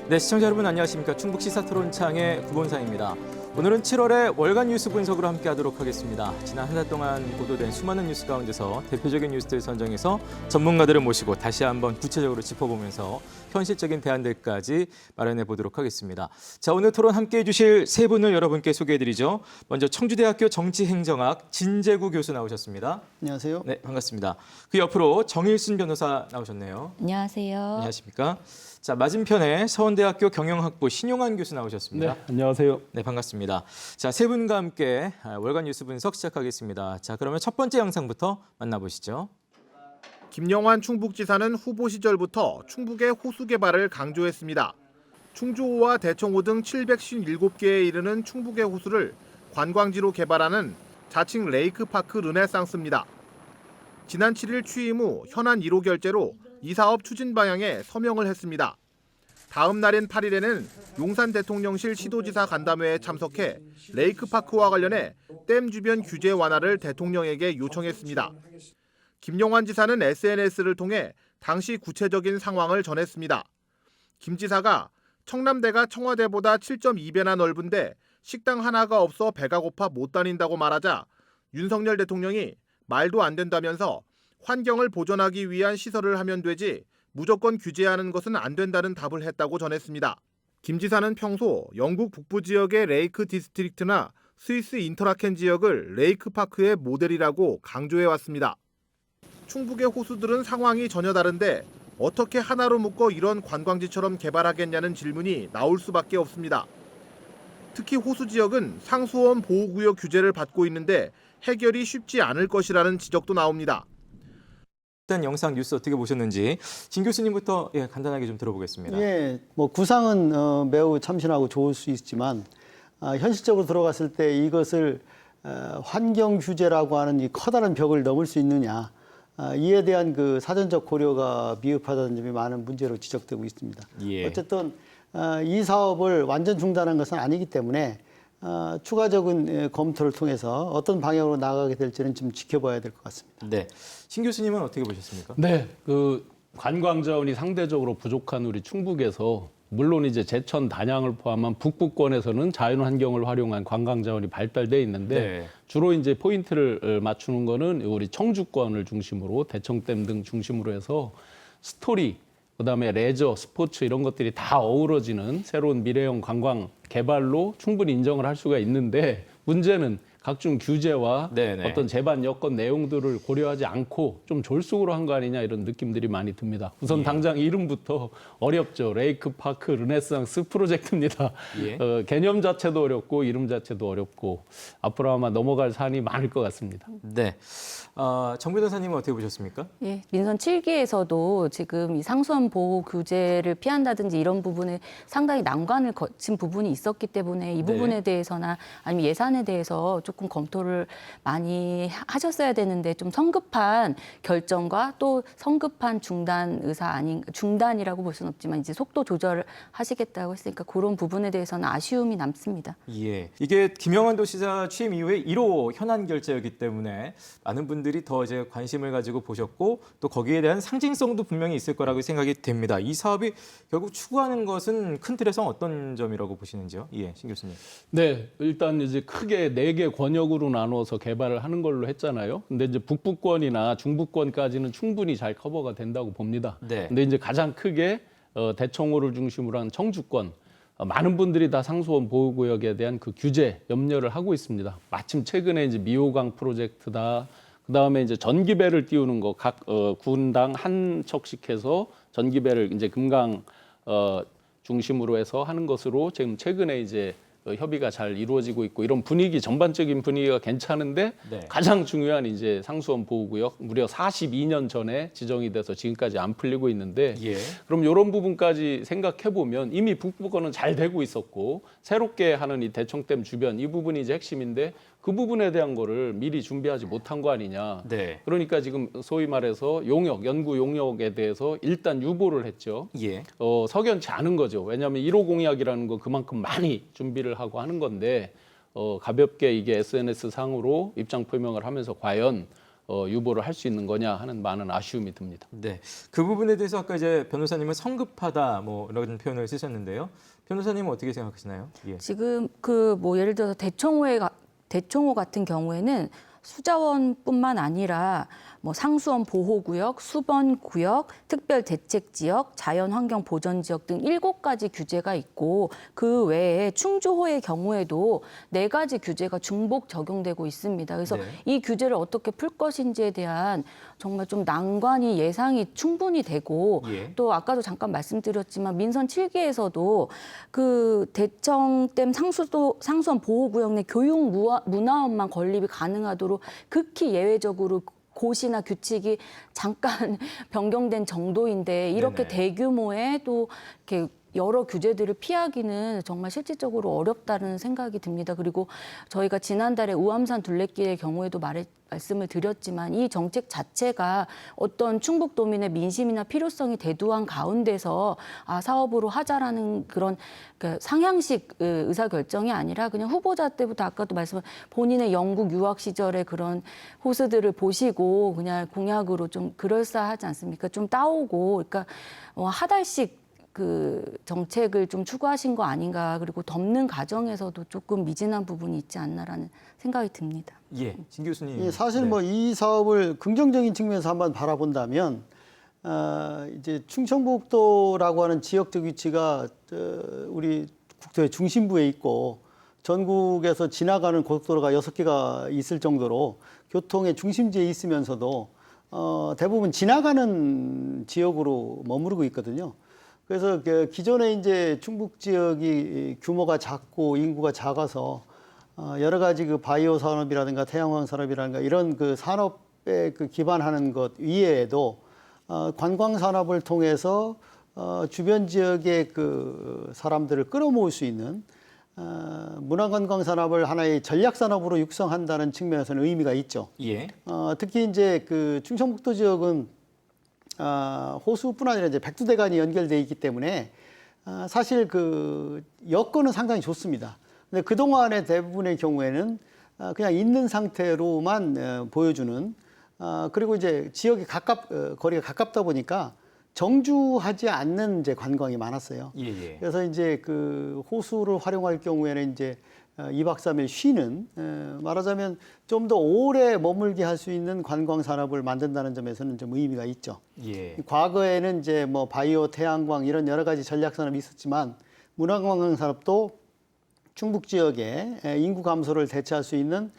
네, 시청자 여러분 안녕하십니까. 충북 시사토론창의 구본상입니다. 오늘은 7월의 월간 뉴스 분석으로 함께하도록 하겠습니다. 지난 한 달 동안 보도된 수많은 뉴스 가운데서 대표적인 뉴스들 선정해서 전문가들을 모시고 다시 한번 구체적으로 짚어보면서 현실적인 대안들까지 마련해 보도록 하겠습니다. 자, 오늘 토론 함께해 주실 세 분을 여러분께 소개해드리죠. 먼저 청주대학교 정치행정학 진재구 교수 나오셨습니다. 안녕하세요. 네, 반갑습니다. 그 옆으로 정일순 변호사 나오셨네요. 안녕하세요. 안녕하십니까. 자, 맞은편에 서원대학교 경영학부 신용환 교수 나오셨습니다. 네, 안녕하세요. 네, 반갑습니다. 자, 세 분과 함께 월간 뉴스 분석 시작하겠습니다. 자, 그러면 첫 번째 영상부터 만나보시죠. 김영환 충북지사는 후보 시절부터 충북의 호수 개발을 강조했습니다. 충주호와 대청호 등 757개에 이르는 충북의 호수를 관광지로 개발하는 자칭 레이크파크 르네상스입니다. 지난 7일 취임 후 현안 1호 결재로 이 사업 추진 방향에 서명을 했습니다. 다음 날인 8일에는 용산 대통령실 시도지사 간담회에 참석해 레이크파크와 관련해 댐 주변 규제 완화를 대통령에게 요청했습니다. 김영환 지사는 SNS를 통해 당시 구체적인 상황을 전했습니다. 김 지사가 청남대가 청와대보다 7.2배나 넓은데 식당 하나가 없어 배가 고파 못 다닌다고 말하자 윤석열 대통령이 말도 안 된다면서 환경을 보존하기 위한 시설을 하면 되지 무조건 규제하는 것은 안 된다는 답을 했다고 전했습니다. 김 지사는 평소 영국 북부 지역의 레이크 디스트릭트나 스위스 인터라켄 지역을 레이크파크의 모델이라고 강조해왔습니다. 충북의 호수들은 상황이 전혀 다른데 어떻게 하나로 묶어 이런 관광지처럼 개발하겠냐는 질문이 나올 수밖에 없습니다. 특히 호수 지역은 상수원 보호구역 규제를 받고 있는데 해결이 쉽지 않을 것이라는 지적도 나옵니다. 일단 영상 뉴스 어떻게 보셨는지 진 교수님부터 간단하게 좀 들어보겠습니다. 예, 뭐 구상은 매우 참신하고 좋을 수 있지만 현실적으로 들어갔을 때 이것을 환경 규제라고 하는 이 커다란 벽을 넘을 수 있느냐, 이에 대한 그 사전적 고려가 미흡하다는 점이 많은 문제로 지적되고 있습니다. 예. 어쨌든 이 사업을 완전 중단한 것은 아니기 때문에 추가적인 검토를 통해서 어떤 방향으로 나가게 될지는 좀 지켜봐야 될 것 같습니다. 네, 신 교수님은 어떻게 보셨습니까? 네, 그 관광 자원이 상대적으로 부족한 우리 충북에서 물론 이제 제천, 단양을 포함한 북부권에서는 자연 환경을 활용한 관광 자원이 발달돼 있는데 네. 주로 이제 포인트를 맞추는 거는 우리 청주권을 중심으로 대청댐 등 중심으로 해서 스토리, 그다음에 레저, 스포츠 이런 것들이 다 어우러지는 새로운 미래형 관광 개발로 충분히 인정을 할 수가 있는데 문제는 각종 규제와 네네. 어떤 제반 여건 내용들을 고려하지 않고 좀 졸속으로 한 거 아니냐 이런 느낌들이 많이 듭니다. 우선 당장 이름부터 어렵죠. 레이크파크 르네상스 프로젝트입니다. 예. 개념 자체도 어렵고 이름 자체도 어렵고 앞으로 아마 넘어갈 사안이 많을 것 같습니다. 네, 정 변호사님은 어떻게 보셨습니까? 예, 민선 7기에서도 지금 이 상수원 보호 규제를 피한다든지 이런 부분에 상당히 난관을 거친 부분이 있었기 때문에 이 부분에 대해서나 아니면 예산에 대해서 조금 검토를 많이 하셨어야 되는데 좀 성급한 결정과 또 성급한 중단 의사 아닌 중단이라고 볼 수는 없지만 이제 속도 조절을 하시겠다고 했으니까 그런 부분에 대해서는 아쉬움이 남습니다. 예, 이게 김영환 도지사 취임 이후에 1호 현안 결재였기 때문에 많은 분들이 더 이제 관심을 가지고 보셨고 또 거기에 대한 상징성도 분명히 있을 거라고 생각이 됩니다. 이 사업이 결국 추구하는 것은 큰 틀에서 어떤 점이라고 보시는지요? 예, 신 교수님. 네, 일단 이제 크게 4개 권역으로 나누어서 개발을 하는 걸로 했잖아요. 근데 이제 북부권이나 중부권까지는 충분히 잘 커버가 된다고 봅니다. 네. 근데 이제 가장 크게 대청호를 중심으로 한 청주권, 많은 분들이 다 상수원 보호구역에 대한 그 규제 염려를 하고 있습니다. 마침 최근에 이제 미호강 프로젝트다. 그다음에 이제 전기배를 띄우는 거 각 군당 한 척씩 해서 전기배를 이제 금강 중심으로 해서 하는 것으로 지금 최근에 이제 협의가 잘 이루어지고 있고 이런 분위기 전반적인 분위기가 괜찮은데 네. 가장 중요한 이제 상수원 보호구역 무려 42년 전에 지정이 돼서 지금까지 안 풀리고 있는데 예. 그럼 이런 부분까지 생각해 보면 이미 북부권은 잘 되고 있었고 새롭게 하는 이 대청댐 주변 이 부분이 이제 핵심인데 그 부분에 대한 거를 미리 준비하지 못한 거 아니냐. 네. 그러니까 지금 소위 말해서 용역, 연구 용역에 대해서 일단 유보를 했죠. 예. 석연치 않은 거죠. 왜냐하면 1호 공약이라는 건 그만큼 많이 준비를 하고 하는 건데 가볍게 이게 SNS 상으로 입장 표명을 하면서 과연 유보를 할 수 있는 거냐 하는 많은 아쉬움이 듭니다. 네, 그 부분에 대해서 아까 이제 변호사님은 성급하다 뭐 이런 표현을 쓰셨는데요. 변호사님은 어떻게 생각하시나요? 예. 지금 그 뭐 예를 들어서 대청호 같은 경우에는 수자원뿐만 아니라 뭐 상수원 보호구역, 수번구역, 특별대책지역, 자연환경보전지역 등 7가지 규제가 있고 그 외에 충주호의 경우에도 4가지 규제가 중복 적용되고 있습니다. 그래서 네. 이 규제를 어떻게 풀 것인지에 대한 정말 좀 난관이 예상이 충분히 되고 예. 또 아까도 잠깐 말씀드렸지만 민선 7기에서도 그 대청댐 상수원 보호구역 내 교육 문화원만 건립이 가능하도록 극히 예외적으로 고시나 규칙이 잠깐 변경된 정도인데 이렇게 네네. 대규모의 또 이렇게 여러 규제들을 피하기는 정말 실질적으로 어렵다는 생각이 듭니다. 그리고 저희가 지난달에 우암산 둘레길의 경우에도 말씀을 드렸지만 이 정책 자체가 어떤 충북도민의 민심이나 필요성이 대두한 가운데서 사업으로 하자라는 그런 상향식 의사결정이 아니라 그냥 후보자 때부터 아까도 말씀한 본인의 영국 유학 시절의 그런 호수들을 보시고 그냥 공약으로 좀 그럴싸하지 않습니까? 좀 따오고 그러니까 하달씩 그 정책을 좀 추구하신 거 아닌가. 그리고 덮는 과정에서도 조금 미진한 부분이 있지 않나라는 생각이 듭니다. 예, 진 교수님. 예, 사실 네. 뭐 이 사업을 긍정적인 측면에서 한번 바라본다면 이제 충청북도라고 하는 지역적 위치가 우리 국토의 중심부에 있고 전국에서 지나가는 고속도로가 6개가 있을 정도로 교통의 중심지에 있으면서도 대부분 지나가는 지역으로 머무르고 있거든요. 그래서 기존에 이제 충북 지역이 규모가 작고 인구가 작아서 여러 가지 그 바이오 산업이라든가 태양광 산업이라든가 이런 그 산업에 그 기반하는 것 이외에도 관광 산업을 통해서 주변 지역의 그 사람들을 끌어모을 수 있는 문화관광 산업을 하나의 전략 산업으로 육성한다는 측면에서는 의미가 있죠. 예. 특히 이제 그 충청북도 지역은 호수뿐 아니라 이제 백두대간이 연결돼 있기 때문에 사실 그 여건은 상당히 좋습니다. 근데 그 동안의 대부분의 경우에는 그냥 있는 상태로만 보여주는 그리고 이제 지역이 거리가 가깝다 보니까 정주하지 않는 이제 관광이 많았어요. 예, 예. 그래서 이제 그 호수를 활용할 경우에는 이제 2박 3일 쉬는 말하자면 좀 더 오래 머물게 할 수 있는 관광 산업을 만든다는 점에서는 좀 의미가 있죠. 예. 과거에는 이제 뭐 바이오, 태양광 이런 여러 가지 전략 산업이 있었지만 문화관광 산업도 충북 지역의 인구 감소를 대체할 수 있는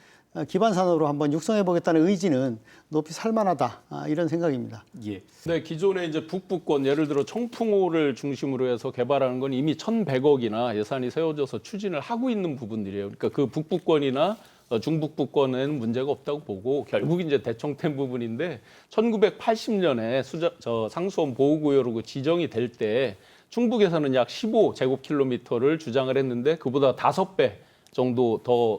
기반 산업으로 한번 육성해 보겠다는 의지는 높이 살만하다 이런 생각입니다. 예. 네, 기존에 이제 북부권 예를 들어 청풍호를 중심으로 해서 개발하는 건 이미 1,100억이나 예산이 세워져서 추진을 하고 있는 부분들이에요. 그러니까 그 북부권이나 중북부권에는 문제가 없다고 보고 결국 이제 대청댐 부분인데 1980년에 상수원 보호구역으로 지정이 될 때 충북에서는 약 15제곱킬로미터를 주장을 했는데 그보다 5배 정도 더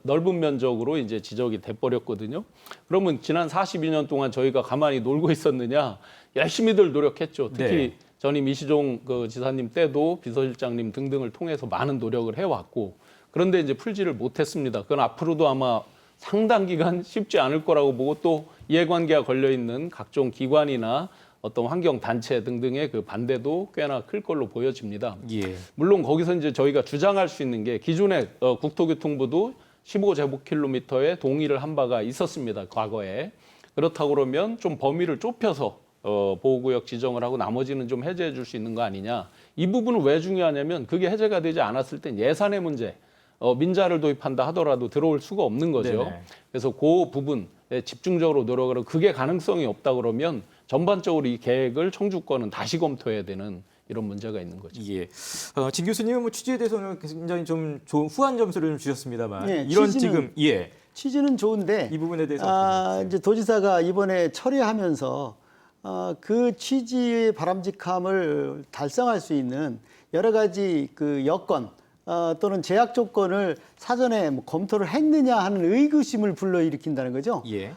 넓은 면적으로 이제 지적이 돼버렸거든요. 그러면 지난 42년 동안 저희가 가만히 놀고 있었느냐? 열심히들 노력했죠. 특히 네. 전임 이시종 그 지사님 때도 비서실장님 등등을 통해서 많은 노력을 해왔고 그런데 이제 풀지를 못했습니다. 그건 앞으로도 아마 상당 기간 쉽지 않을 거라고 보고 또 이해관계가 걸려 있는 각종 기관이나 어떤 환경단체 등등의 그 반대도 꽤나 클 걸로 보여집니다. 예. 물론 거기서 이제 저희가 주장할 수 있는 게 기존에 국토교통부도 15제곱킬로미터에 동의를 한 바가 있었습니다. 과거에. 그렇다고 그러면 좀 범위를 좁혀서 보호구역 지정을 하고 나머지는 좀 해제해 줄 수 있는 거 아니냐. 이 부분은 왜 중요하냐면 그게 해제가 되지 않았을 땐 예산의 문제, 민자를 도입한다 하더라도 들어올 수가 없는 거죠. 네네. 그래서 그 부분에 집중적으로 노력을 하고 그게 가능성이 없다 그러면 전반적으로 이 계획을 청주권은 다시 검토해야 되는 이런 문제가 있는 거죠. 예. 진 교수님은 뭐 취지에 대해서는 굉장히 좀 좋은 후한 점수를 좀 주셨습니다만 네, 이런 취지는 지금 취지는 좋은데 이 부분에 대해서 어떻게 생각하세요? 이제 도지사가 이번에 철회하면서 그 취지의 바람직함을 달성할 수 있는 여러 가지 그 여건 또는 제약 조건을 사전에 뭐 검토를 했느냐 하는 의구심을 불러일으킨다는 거죠. 예.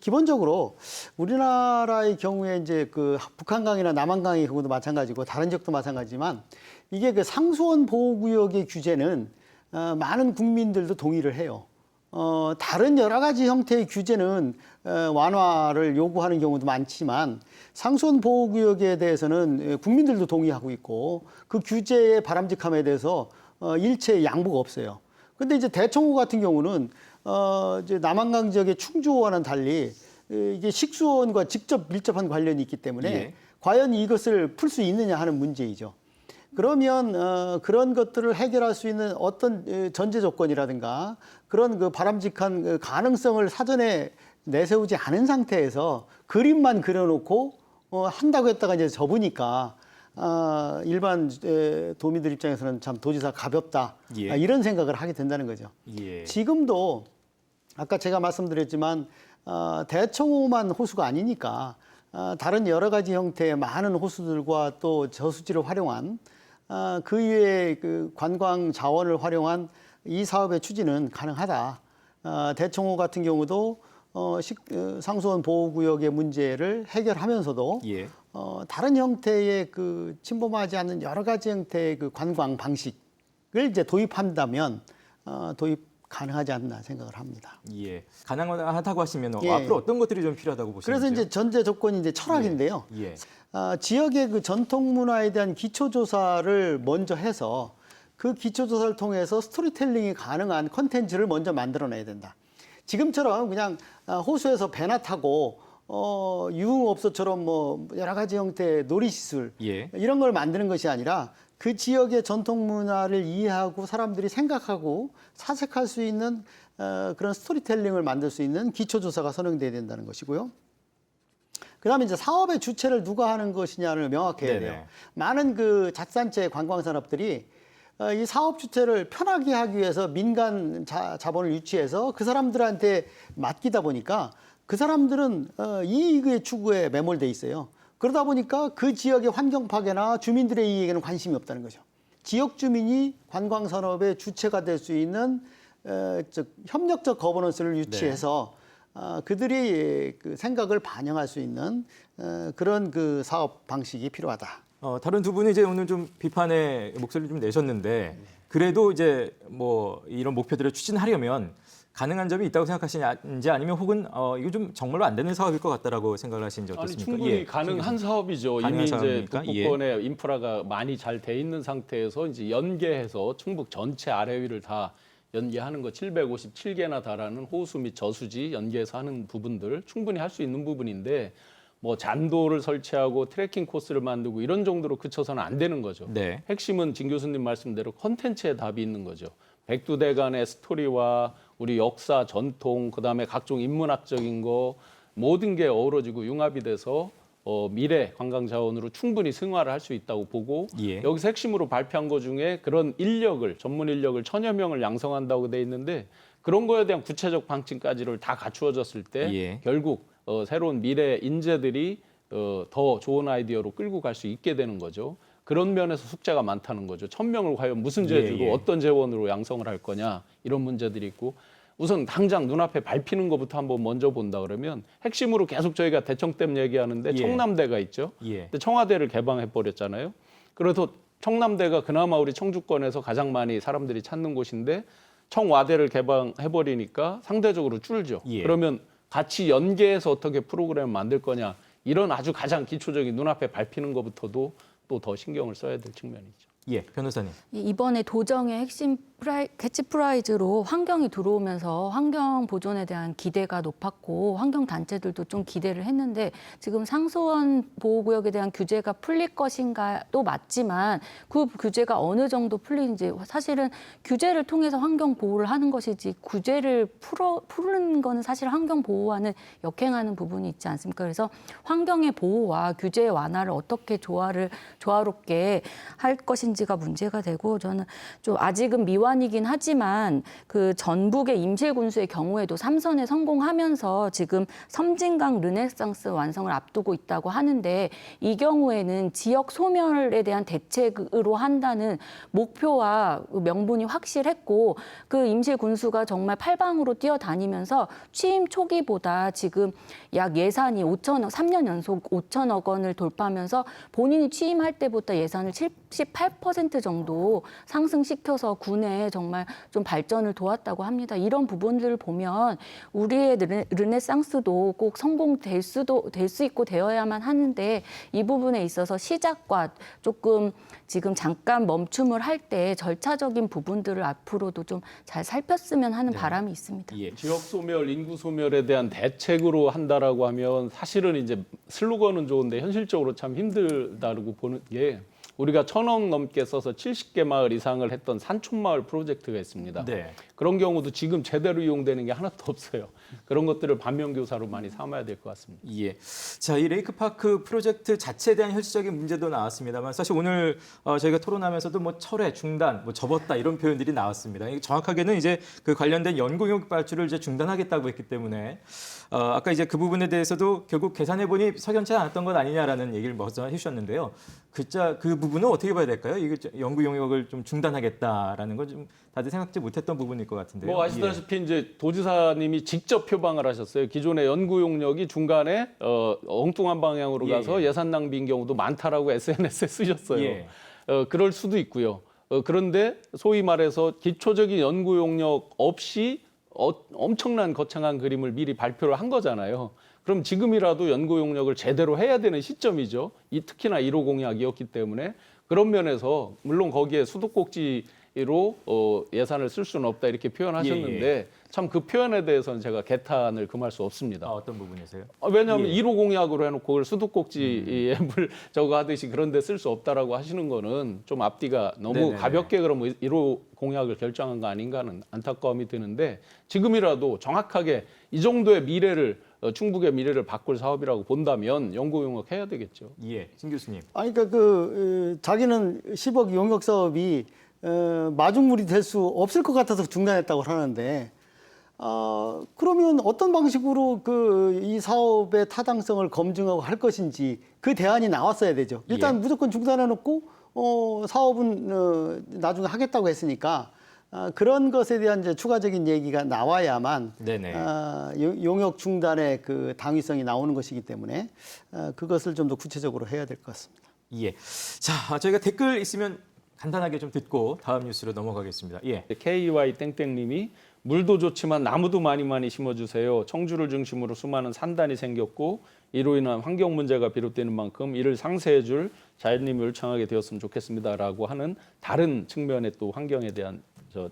기본적으로 우리나라의 경우에 이제 그 북한강이나 남한강의 경우도 마찬가지고 다른 지역도 마찬가지지만 이게 그 상수원 보호구역의 규제는 많은 국민들도 동의를 해요. 다른 여러 가지 형태의 규제는 완화를 요구하는 경우도 많지만 상수원 보호구역에 대해서는 국민들도 동의하고 있고 그 규제의 바람직함에 대해서 일체 양보가 없어요. 근데 이제 대청호 같은 경우는 이제 남한강 지역의 충주호와는 달리 이게 식수원과 직접 밀접한 관련이 있기 때문에 예. 과연 이것을 풀 수 있느냐 하는 문제이죠. 그러면 그런 것들을 해결할 수 있는 어떤 전제 조건이라든가 그런 그 바람직한 그 가능성을 사전에 내세우지 않은 상태에서 그림만 그려놓고 한다고 했다가 이제 접으니까 일반 도민들 입장에서는 참 도지사 가볍다 예. 이런 생각을 하게 된다는 거죠. 예. 지금도 아까 제가 말씀드렸지만 대청호만 호수가 아니니까 다른 여러 가지 형태의 많은 호수들과 또 저수지를 활용한 그 이외의 그 관광 자원을 활용한 이 사업의 추진은 가능하다. 대청호 같은 경우도 상수원 보호구역의 문제를 해결하면서도 예. 다른 형태의 그 침범하지 않는 여러 가지 형태의 그 관광 방식을 이제 도입한다면 도입 가능하지 않나 생각을 합니다. 예. 가능하다고 하시면 예. 앞으로 어떤 것들이 좀 필요하다고 보시는지요? 그래서 이제 전제 조건이 이제 철학인데요. 예. 지역의 그 전통 문화에 대한 기초 조사를 먼저 해서 그 기초 조사를 통해서 스토리텔링이 가능한 컨텐츠를 먼저 만들어내야 된다. 지금처럼 그냥 호수에서 배나 타고 유흥업소처럼 뭐 여러 가지 형태의 놀이시술 예. 이런 걸 만드는 것이 아니라 그 지역의 전통 문화를 이해하고 사람들이 생각하고 사색할 수 있는 그런 스토리텔링을 만들 수 있는 기초조사가 선행돼야 된다는 것이고요. 그다음에 이제 사업의 주체를 누가 하는 것이냐를 명확해야 돼요. 네네. 많은 그 자산체 관광산업들이 이 사업 주체를 편하게 하기 위해서 민간 자본을 유치해서 그 사람들한테 맡기다 보니까 그 사람들은 이익의 추구에 매몰돼 있어요. 그러다 보니까 그 지역의 환경 파괴나 주민들의 이익에는 관심이 없다는 거죠. 지역 주민이 관광 산업의 주체가 될 수 있는 즉 협력적 거버넌스를 유치해서 그들이 그 생각을 반영할 수 있는 그런 그 사업 방식이 필요하다. 다른 두 분이 이제 오늘 좀 비판의 목소리를 좀 내셨는데 그래도 이제 뭐 이런 목표들을 추진하려면 가능한 점이 있다고 생각하시는지 아니면 혹은 이거 좀 정말로 안 되는 사업일 것 같다라고 생각을 하시는지 아니 어떻습니까? 충분히 예. 가능한 사업이죠. 가능한 이미 이제 사업입니까? 북부권에 인프라가 많이 잘 돼 있는 상태에서 이제 연계해서 충북 전체 아래 위를 다 연계하는 거 757개나 달하는 호수 및 저수지 연계해서 하는 부분들 충분히 할 수 있는 부분인데 뭐 잔도를 설치하고 트레킹 코스를 만들고 이런 정도로 그쳐서는 안 되는 거죠. 네. 핵심은 진 교수님 말씀대로 컨텐츠에 답이 있는 거죠. 백두대간의 스토리와 우리 역사, 전통, 그다음에 각종 인문학적인 거 모든 게 어우러지고 융합이 돼서 미래 관광 자원으로 충분히 승화를 할 수 있다고 보고 예. 여기서 핵심으로 발표한 것 중에 그런 인력을 전문 인력을 1000여 명을 양성한다고 돼 있는데 그런 거에 대한 구체적 방침까지를 다 갖추어졌을 때 예. 결국 새로운 미래 인재들이 더 좋은 아이디어로 끌고 갈 수 있게 되는 거죠. 그런 면에서 숙제가 많다는 거죠. 1000명을 과연 무슨 죄 주고 예. 어떤 재원으로 양성을 할 거냐 이런 문제들이 있고 우선 당장 눈앞에 밟히는 것부터 한번 먼저 본다 그러면 핵심으로 계속 저희가 대청댐 얘기하는데 예. 청남대가 있죠. 예. 근데 청와대를 개방해 버렸잖아요. 그래서 청남대가 그나마 우리 청주권에서 가장 많이 사람들이 찾는 곳인데 청와대를 개방해 버리니까 상대적으로 줄죠. 예. 그러면 같이 연계해서 어떻게 프로그램을 만들 거냐 이런 아주 가장 기초적인 눈앞에 밟히는 것부터도 또 더 신경을 써야 될 측면이죠. 예, 변호사님. 이번에 도정의 핵심 캐치프라이즈로 환경이 들어오면서 환경 보존에 대한 기대가 높았고 환경 단체들도 좀 기대를 했는데 지금 상수원 보호구역에 대한 규제가 풀릴 것인가도 맞지만 그 규제가 어느 정도 풀리는지 사실은 규제를 통해서 환경 보호를 하는 것이지 규제를 푸는 거는 사실 환경 보호와는 역행하는 부분이 있지 않습니까? 그래서 환경의 보호와 규제 완화를 어떻게 조화롭게 할 것인지가 문제가 되고 저는 좀 아직은 미완이긴 하지만 그 전북의 임실군수의 경우에도 3선에 성공하면서 지금 섬진강 르네상스 완성을 앞두고 있다고 하는데 이 경우에는 지역 소멸에 대한 대책으로 한다는 목표와 명분이 확실했고 그 임실군수가 정말 팔방으로 뛰어다니면서 취임 초기보다 지금 약 예산이 3년 연속 5천억 원을 돌파하면서 본인이 취임할 때보다 예산을 78% 정도 상승시켜서 군에 부분에 정말 좀 발전을 도왔다고 합니다. 이런 부분들을 보면 우리의 르네상스도 꼭 성공될 수 있고 되어야만 하는데 이 부분에 있어서 시작과 조금 지금 잠깐 멈춤을 할 때 절차적인 부분들을 앞으로도 좀 잘 살폈으면 하는 바람이 있습니다. 예. 지역 소멸, 인구 소멸에 대한 대책으로 한다라고 하면 사실은 이제 슬로건은 좋은데 현실적으로 참 힘들다고 보는 게 우리가 1,000억 넘게 써서 70개 마을 이상을 했던 산촌마을 프로젝트가 있습니다. 네. 그런 경우도 지금 제대로 이용되는 게 하나도 없어요. 그런 것들을 반면교사로 많이 삼아야 될 것 같습니다. 예. 자, 이 레이크파크 프로젝트 자체에 대한 현실적인 문제도 나왔습니다만 사실 오늘 저희가 토론하면서도 뭐 철회, 중단, 뭐 접었다 이런 표현들이 나왔습니다. 이게 정확하게는 이제 그 관련된 연구용 발주를 이제 중단하겠다고 했기 때문에 아까 이제 그 부분에 대해서도 결국 계산해 보니 석연치 않았던 것 아니냐라는 얘기를 먼저 해주셨는데요. 그 부분은 어떻게 봐야 될까요? 이게 연구 용역을 좀 중단하겠다라는 건 좀 다들 생각지 못했던 부분일 것 같은데요. 뭐 아시다시피 이제 도지사님이 직접 표방을 하셨어요. 기존의 연구 용역이 중간에 엉뚱한 방향으로 가서 예산 낭비인 경우도 많다라고 SNS에 쓰셨어요. 예. 그럴 수도 있고요. 그런데 소위 말해서 기초적인 연구 용역 없이 엄청난 거창한 그림을 미리 발표를 한 거잖아요. 그럼 지금이라도 연구 용역을 제대로 해야 되는 시점이죠. 특히나 1호 공약이었기 때문에 그런 면에서 물론 거기에 수도꼭지로 예산을 쓸 수는 없다 이렇게 표현하셨는데 참 그 표현에 대해서는 제가 개탄을 금할 수 없습니다. 어떤 부분이세요? 왜냐하면 1호 공약으로 해놓고 그걸 수도꼭지에 물 저거 하듯이 그런 데 쓸 수 없다라고 하시는 거는 좀 앞뒤가 너무 네네네. 가볍게 그러면 1호 공약을 결정한 거 아닌가 하는 안타까움이 드는데 지금이라도 정확하게 이 정도의 미래를 충북의 미래를 바꿀 사업이라고 본다면 연구 용역 해야 되겠죠. 예, 신 교수님. 아니 그러니까 자기는 10억 용역 사업이 마중물이 될 수 없을 것 같아서 중단했다고 하는데 그러면 어떤 방식으로 이 사업의 타당성을 검증하고 할 것인지 그 대안이 나왔어야 되죠. 일단 무조건 중단해놓고 사업은 나중에 하겠다고 했으니까 그런 것에 대한 이제 추가적인 얘기가 나와야만 네네. 용역 중단의 그 당위성이 나오는 것이기 때문에 그것을 좀 더 구체적으로 해야 될 것 같습니다. 예. 자, 저희가 댓글 있으면 간단하게 좀 듣고 다음 뉴스로 넘어가겠습니다. 예. KY 땡땡님이 물도 좋지만 나무도 많이 심어주세요. 청주를 중심으로 수많은 산단이 생겼고 이로 인한 환경 문제가 비롯되는 만큼 이를 상쇄해줄 자연님이 울창하게 되었으면 좋겠습니다라고 하는 다른 측면의 또 환경에 대한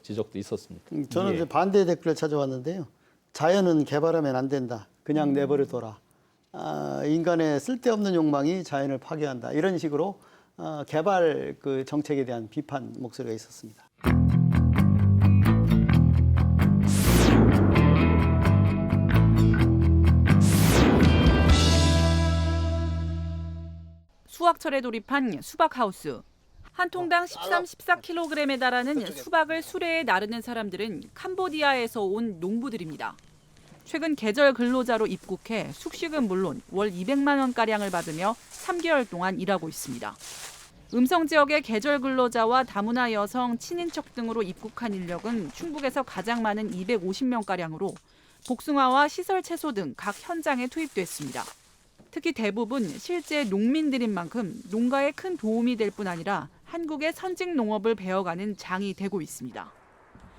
지적도 있었습니다. 저는 이제 반대 댓글을 찾아왔는데요. 자연은 개발하면 안 된다. 그냥 내버려둬라. 인간의 쓸데없는 욕망이 자연을 파괴한다. 이런 식으로 개발 그 정책에 대한 비판 목소리가 있었습니다. 수확철에 돌입한 수박하우스. 한 통당 13, 14kg에 달하는 수박을 수레에 나르는 사람들은 캄보디아에서 온 농부들입니다. 최근 계절 근로자로 입국해 숙식은 물론 월 200만 원가량을 받으며 3개월 동안 일하고 있습니다. 음성 지역의 계절 근로자와 다문화 여성, 친인척 등으로 입국한 인력은 충북에서 가장 많은 250명가량으로 복숭아와 시설 채소 등 각 현장에 투입됐습니다. 특히 대부분 실제 농민들인 만큼 농가에 큰 도움이 될 뿐 아니라 한국의 선직 농업을 배워가는 장이 되고 있습니다.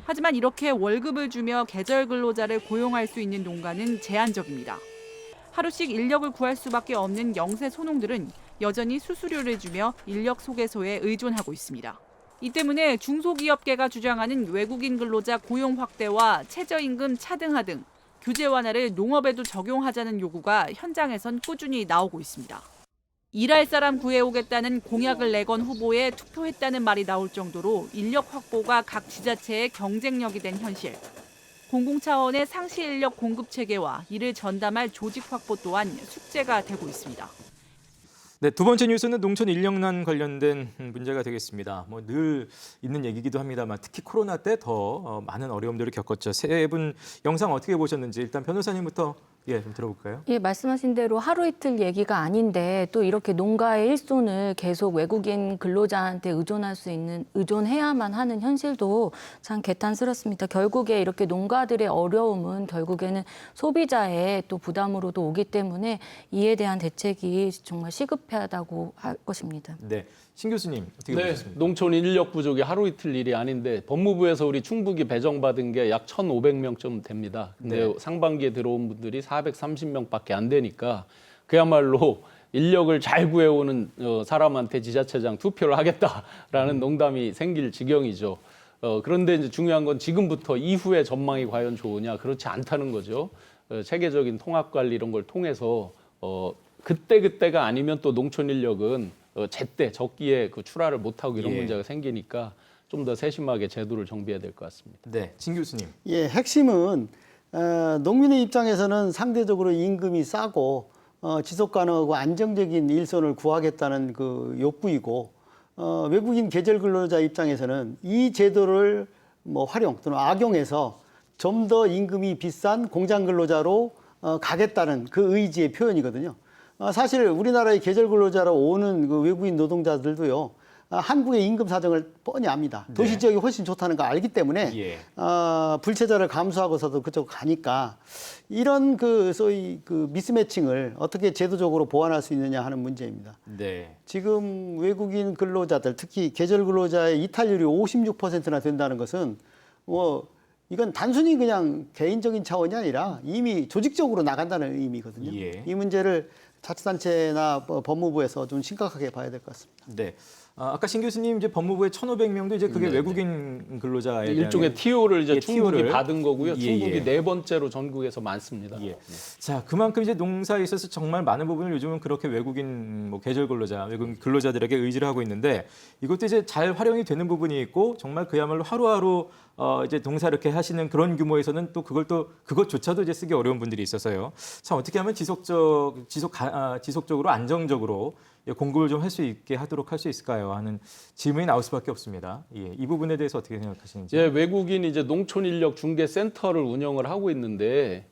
하지만 이렇게 월급을 주며 계절 근로자를 고용할 수 있는 농가는 제한적입니다. 하루씩 인력을 구할 수밖에 없는 영세 소농들은 여전히 수수료를 주며 인력 소개소에 의존하고 있습니다. 이 때문에 중소기업계가 주장하는 외국인 근로자 고용 확대와 최저임금 차등화 등 규제 완화를 농업에도 적용하자는 요구가 현장에선 꾸준히 나오고 있습니다. 일할 사람 구해오겠다는 공약을 내건 후보에 투표했다는 말이 나올 정도로 인력 확보가 각 지자체의 경쟁력이 된 현실. 공공 차원의 상시 인력 공급 체계와 이를 전담할 조직 확보 또한 숙제가 되고 있습니다. 네, 두 번째 뉴스는 농촌 인력난 관련된 문제가 되겠습니다. 뭐 늘 있는 얘기기도 합니다만 특히 코로나 때 더 많은 어려움들을 겪었죠. 세 분 영상 어떻게 보셨는지 일단 변호사님부터 예, 좀 들어볼까요? 예, 말씀하신 대로 하루 이틀 얘기가 아닌데 또 이렇게 농가의 일손을 계속 외국인 근로자한테 의존해야만 하는 현실도 참 개탄스럽습니다. 결국에 이렇게 농가들의 어려움은 결국에는 소비자의 또 부담으로도 오기 때문에 이에 대한 대책이 정말 시급하다고 할 것입니다. 네, 신 교수님 어떻게 네, 보셨습니까? 농촌 인력 부족이 하루 이틀 일이 아닌데 법무부에서 우리 충북이 배정받은 게 약 1,500명쯤 됩니다. 근데 네. 상반기에 들어온 분들이 430명밖에 안 되니까 그야말로 인력을 잘 구해오는 사람한테 지자체장 투표를 하겠다라는 농담이 생길 지경이죠. 그런데 이제 중요한 건 지금부터 이후의 전망이 과연 좋으냐, 그렇지 않다는 거죠. 체계적인 통합 관리 이런 걸 통해서 그때가 아니면 또 농촌 인력은 제때 적기에 그 출하를 못하고 이런 예. 문제가 생기니까 좀 더 세심하게 제도를 정비해야 될 것 같습니다. 네, 신 교수님. 예, 핵심은 농민의 입장에서는 상대적으로 임금이 싸고 지속 가능하고 안정적인 일손을 구하겠다는 그 욕구이고 외국인 계절 근로자 입장에서는 이 제도를 뭐 활용 또는 악용해서 좀 더 임금이 비싼 공장 근로자로 가겠다는 그 의지의 표현이거든요. 사실 우리나라의 계절 근로자로 오는 그 외국인 노동자들도요. 한국의 임금 사정을 뻔히 압니다. 네. 도시 지역이 훨씬 좋다는 거 알기 때문에 예. 불체자를 감수하고서도 그쪽 가니까 이런 그 소위 그 미스매칭을 어떻게 제도적으로 보완할 수 있느냐 하는 문제입니다. 네. 지금 외국인 근로자들 특히 계절 근로자의 이탈률이 56%나 된다는 것은 뭐 이건 단순히 그냥 개인적인 차원이 아니라 이미 조직적으로 나간다는 의미거든요. 예. 이 문제를 자치단체나 법무부에서 좀 심각하게 봐야 될 것 같습니다. 네. 아까 신 교수님 이제 법무부의 1,500명도 이제 그게 네네. 외국인 근로자에 대한 일종의 TO를 이제 예, 충북이 TO 를. 받은 거고요. 예, 충북이 예. 네 번째로 전국에서 많습니다. 예. 자, 그만큼 이제 농사에 있어서 정말 많은 부분을 요즘은 그렇게 외국인 뭐 계절 근로자, 외국인 근로자들에게 의지를 하고 있는데 이것도 이제 잘 활용이 되는 부분이 있고 정말 그야말로 하루하루 이제 농사 이렇게 하시는 그런 규모에서는 또 그것조차도 이제 쓰기 어려운 분들이 있어서요. 참 어떻게 하면 지속적으로 안정적으로 공급을 좀 할 수 있게 하도록 할 수 있을까요? 하는 질문이 나올 수밖에 없습니다. 예, 이 부분에 대해서 어떻게 생각하시는지. 예, 외국인 이제 농촌 인력 중개 센터를 운영을 하고 있는데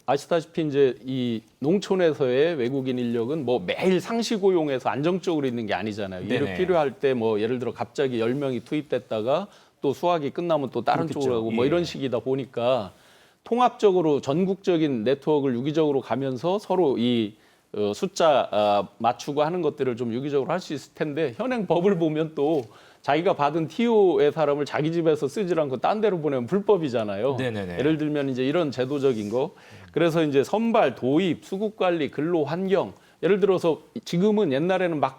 아시다시피 이제 이 농촌에서의 외국인 인력은 뭐 매일 상시 고용해서 안정적으로 있는 게 아니잖아요. 일을 네네. 필요할 때 뭐 예를 들어 갑자기 10명이 투입됐다가 또 수확이 끝나면 또 다른 그렇겠죠. 쪽으로 가고 뭐 예. 이런 식이다 보니까 통합적으로 전국적인 네트워크를 유기적으로 가면서 서로 이 숫자 맞추고 하는 것들을 좀 유기적으로 할 수 있을 텐데 현행 법을 보면 또 자기가 받은 TO의 사람을 자기 집에서 쓰지 않고 딴 데로 보내면 불법이잖아요. 네네네. 예를 들면 이제 이런 제도적인 거. 그래서 이제 선발, 도입, 수급 관리, 근로 환경. 예를 들어서 지금은 옛날에는 막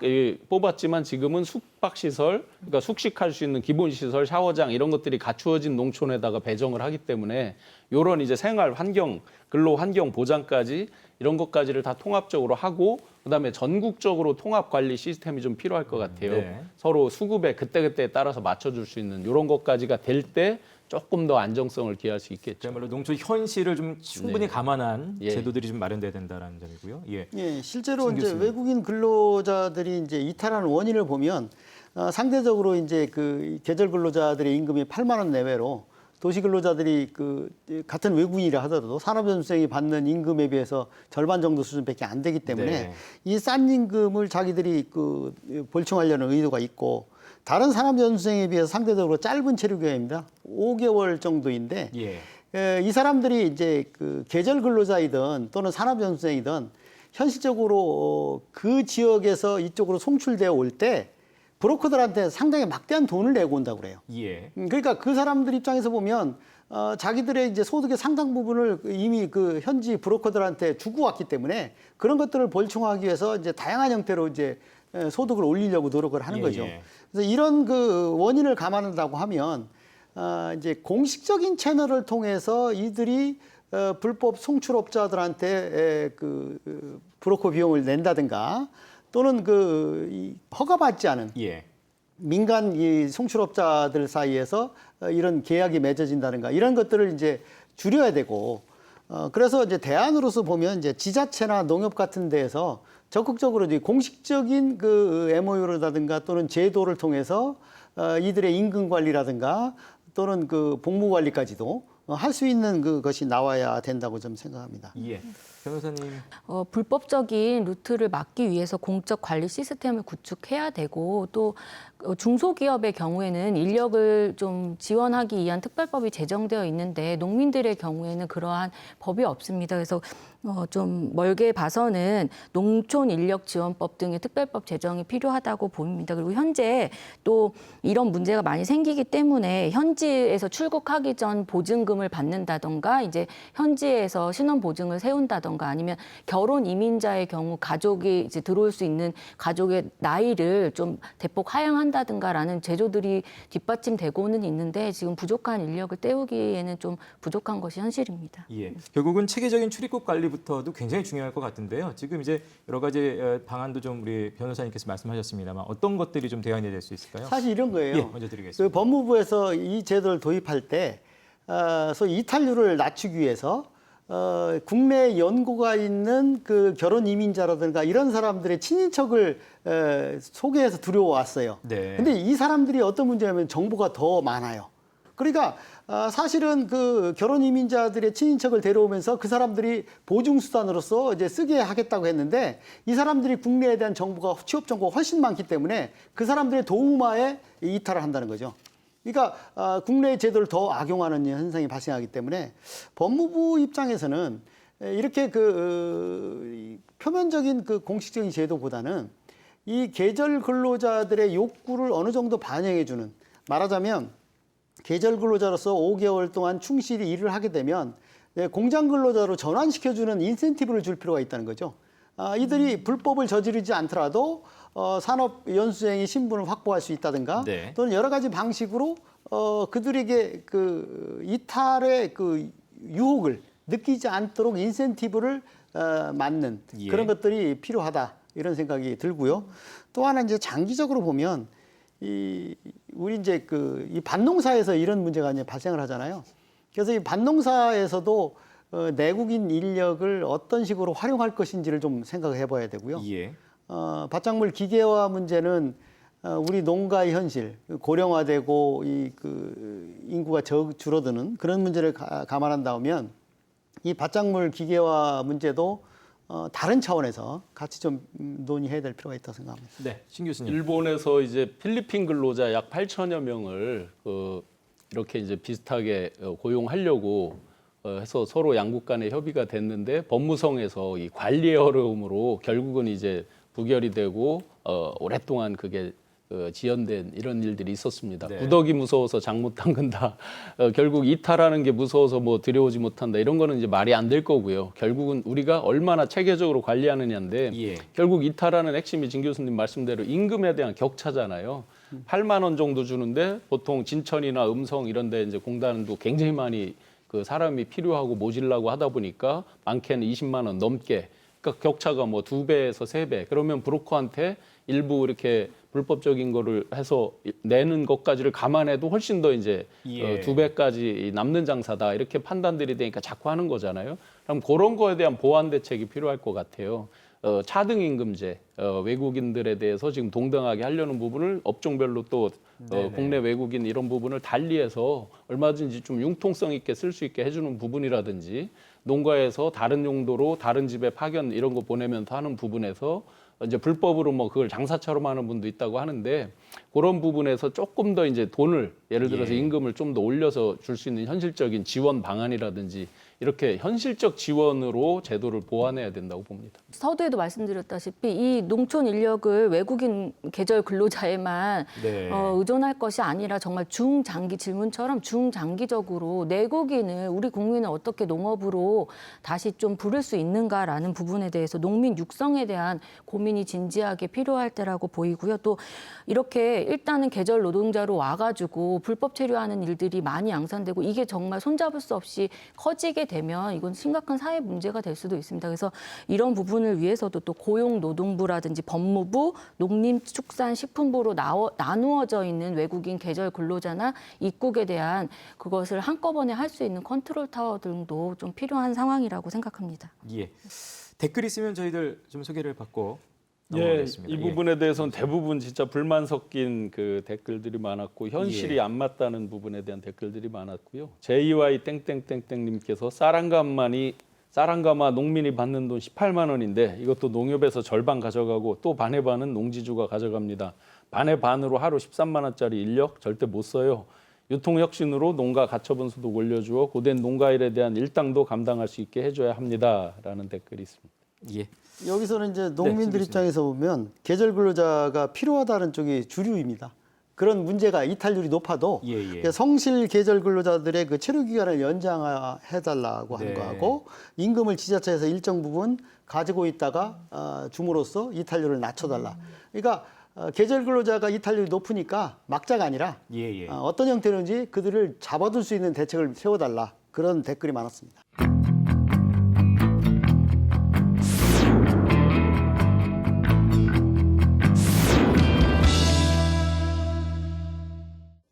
뽑았지만 지금은 숙박시설, 그러니까 숙식할 수 있는 기본시설, 샤워장 이런 것들이 갖추어진 농촌에다가 배정을 하기 때문에 이런 이제 생활 환경, 근로 환경 보장까지 이런 것까지를 다 통합적으로 하고 그다음에 전국적으로 통합 관리 시스템이 좀 필요할 것 같아요. 네. 서로 수급에 그때그때에 따라서 맞춰줄 수 있는 이런 것까지가 될 때 조금 더 안정성을 기할 수 있겠죠. 그야말로 농촌 현실을 좀 충분히 네. 감안한 예. 제도들이 좀 마련돼야 된다는 점이고요. 예. 예, 실제로 신 이제 교수님. 외국인 근로자들이 이제 이탈하는 원인을 보면 상대적으로 이제 그 계절 근로자들의 임금이 8만 원 내외로 도시 근로자들이 그 같은 외국인이라 하더라도 산업연수생이 받는 임금에 비해서 절반 정도 수준밖에 안 되기 때문에 네. 이 싼 임금을 자기들이 그 볼충하려는 의도가 있고 다른 산업연수생에 비해서 상대적으로 짧은 체류기간입니다. 5개월 정도인데 예. 이 사람들이 이제 그 계절 근로자이든 또는 산업연수생이든 현실적으로 그 지역에서 이쪽으로 송출되어 올 때 브로커들한테 상당히 막대한 돈을 내고 온다고 그래요. 예. 그러니까 그 사람들 입장에서 보면 자기들의 이제 소득의 상당 부분을 이미 그 현지 브로커들한테 주고 왔기 때문에 그런 것들을 볼충하기 위해서 이제 다양한 형태로 이제 소득을 올리려고 노력을 하는 예, 거죠. 예. 그래서 이런 그 원인을 감안한다고 하면 이제 공식적인 채널을 통해서 이들이 불법 송출업자들한테 그 브로커 비용을 낸다든가 또는 이 허가받지 않은 예. 민간 이 송출업자들 사이에서 이런 계약이 맺어진다든가 이런 것들을 이제 줄여야 되고 그래서 이제 대안으로서 보면 이제 지자체나 농협 같은 데에서 적극적으로 이제 공식적인 그 MOU라든가 또는 제도를 통해서 이들의 임금 관리라든가 또는 그 복무 관리까지도 할 수 있는 그것이 나와야 된다고 좀 생각합니다. 예. 변호사님. 불법적인 루트를 막기 위해서 공적 관리 시스템을 구축해야 되고 또 중소기업의 경우에는 인력을 좀 지원하기 위한 특별법이 제정되어 있는데 농민들의 경우에는 그러한 법이 없습니다. 그래서 좀 멀게 봐서는 농촌인력지원법 등의 특별법 제정이 필요하다고 봅니다. 그리고 현재 또 이런 문제가 많이 생기기 때문에 현지에서 출국하기 전 보증금을 받는다던가 이제 현지에서 신원보증을 세운다던가 아니면 결혼 이민자의 경우 가족이 이제 들어올 수 있는 가족의 나이를 좀 대폭 하향한다든가라는 제도들이 뒷받침되고는 있는데 지금 부족한 인력을 때우기에는 좀 부족한 것이 현실입니다. 예. 결국은 체계적인 출입국 관리부터도 굉장히 중요할 것 같은데요. 지금 이제 여러 가지 방안도 좀 우리 변호사님께서 말씀하셨습니다만 어떤 것들이 좀 대안이 될 수 있을까요? 사실 이런 거예요. 예, 먼저 드리겠습니다. 그 법무부에서 이 제도를 도입할 때 소위 이탈률을 낮추기 위해서 국내 연고가 있는 그 결혼 이민자라든가 이런 사람들의 친인척을 소개해서 들여왔어요. 네. 근데 이 사람들이 어떤 문제냐면 정보가 더 많아요. 그러니까 사실은 그 결혼 이민자들의 친인척을 데려오면서 그 사람들이 보증 수단으로서 이제 쓰게 하겠다고 했는데 이 사람들이 국내에 대한 정보가 취업 정보가 훨씬 많기 때문에 그 사람들의 도움하에 이탈을 한다는 거죠. 그러니까 국내의 제도를 더 악용하는 현상이 발생하기 때문에 법무부 입장에서는 이렇게 그 표면적인 그 공식적인 제도보다는 이 계절 근로자들의 욕구를 어느 정도 반영해주는, 말하자면 계절 근로자로서 5개월 동안 충실히 일을 하게 되면 공장 근로자로 전환시켜주는 인센티브를 줄 필요가 있다는 거죠. 이들이 불법을 저지르지 않더라도 산업연수생의 신분을 확보할 수 있다든가 네. 또는 여러 가지 방식으로 그들에게 그 이탈의 그 유혹을 느끼지 않도록 인센티브를 맞는 예. 그런 것들이 필요하다 이런 생각이 들고요. 또 하나 이제 장기적으로 보면 우리 이제 이 밭농사에서 이런 문제가 이제 발생을 하잖아요. 그래서 이 밭농사에서도 내국인 인력을 어떤 식으로 활용할 것인지를 좀 생각해 봐야 되고요. 예. 밭작물 기계화 문제는 우리 농가의 현실, 고령화되고 인구가 줄어드는 그런 문제를 감안한다면 이 밭작물 기계화 문제도 다른 차원에서 같이 좀 논의해야 될 필요가 있다고 생각합니다. 네, 신 교수님. 일본에서 이제 필리핀 근로자 약 8천여 명을 이렇게 이제 비슷하게 고용하려고 해서 서로 양국 간에 협의가 됐는데 법무성에서 이 관리의 어려움으로 결국은 이제 부결이 되고 오랫동안 그게 지연된 이런 일들이 있었습니다. 네. 구덕이 무서워서 장 못 담근다. 결국 이탈하는 게 무서워서 뭐 들여오지 못한다. 이런 거는 이제 말이 안 될 거고요. 결국은 우리가 얼마나 체계적으로 관리하느냐인데 예. 결국 이탈하는 핵심이 진 교수님 말씀대로 임금에 대한 격차잖아요. 8만 원 정도 주는데 보통 진천이나 음성 이런 데 이제 공단도 굉장히 많이 그 사람이 필요하고 모질라고 하다 보니까 많게는 20만 원 넘게, 그러니까 격차가 뭐 2배에서 3배. 그러면 브로커한테 일부 이렇게 불법적인 거를 해서 내는 것까지를 감안해도 훨씬 더 이제 예. 2배까지 남는 장사다 이렇게 판단들이 되니까 자꾸 하는 거잖아요. 그럼 그런 거에 대한 보완 대책이 필요할 것 같아요. 차등 임금제, 외국인들에 대해서 지금 동등하게 하려는 부분을 업종별로 또 국내 외국인 이런 부분을 달리해서 얼마든지 좀 융통성 있게 쓸 수 있게 해주는 부분이라든지 농가에서 다른 용도로 다른 집에 파견 이런 거 보내면 하는 부분에서 이제 불법으로 뭐 그걸 장사처럼 하는 분도 있다고 하는데 그런 부분에서 조금 더 이제 돈을 예를 들어서 예. 임금을 좀 더 올려서 줄 수 있는 현실적인 지원 방안이라든지 이렇게 현실적 지원으로 제도를 보완해야 된다고 봅니다. 서두에도 말씀드렸다시피 이 농촌 인력을 외국인 계절 근로자에만 네. 의존할 것이 아니라 정말 중장기 질문처럼 중장기적으로 내국인을 우리 국민을 어떻게 농업으로 다시 좀 부를 수 있는가라는 부분에 대해서 농민 육성에 대한 고민이 진지하게 필요할 때라고 보이고요. 또 이렇게 일단은 계절 노동자로 와가지고 불법 체류하는 일들이 많이 양산되고 이게 정말 손잡을 수 없이 커지게 되면 이건 심각한 사회 문제가 될 수도 있습니다. 그래서 이런 부분을 위해서도 또 고용노동부라든지 법무부, 농림축산식품부로 나누어져 있는 외국인 계절 근로자나 입국에 대한 그것을 한꺼번에 할 수 있는 컨트롤 타워 등도 좀 필요한 상황이라고 생각합니다. 예. 댓글 있으면 저희들 좀 소개를 받고 넘어가겠습니다. 이 부분에 대해서는 대부분 진짜 불만 섞인 그 댓글들이 많았고 현실이 안 맞다는 부분에 대한 댓글들이 많았고요. JY 땡땡땡땡님께서 쌀한가마 농민이 받는 돈 18만 원인데 이것도 농협에서 절반 가져가고 또 반의 반은 농지주가 가져갑니다. 반의 반으로 하루 13만 원짜리 인력 절대 못 써요. 유통혁신으로 농가 가처분 소득 올려주어 고된 농가일에 대한 일당도 감당할 수 있게 해줘야 합니다라는 댓글이 있습니다. 예. 여기서는 이제 농민들 네, 입장에서 보면 계절 근로자가 필요하다는 쪽이 주류입니다. 그런 문제가 이탈률이 높아도 예. 성실 계절 근로자들의 그 체류 기간을 연장해달라고 하는 네. 거하고 임금을 지자체에서 일정 부분 가지고 있다가 줌으로써 이탈률을 낮춰달라. 그러니까 계절 근로자가 이탈률이 높으니까 막자가 아니라 예. 어떤 형태로든지 그들을 잡아둘 수 있는 대책을 세워달라. 그런 댓글이 많았습니다.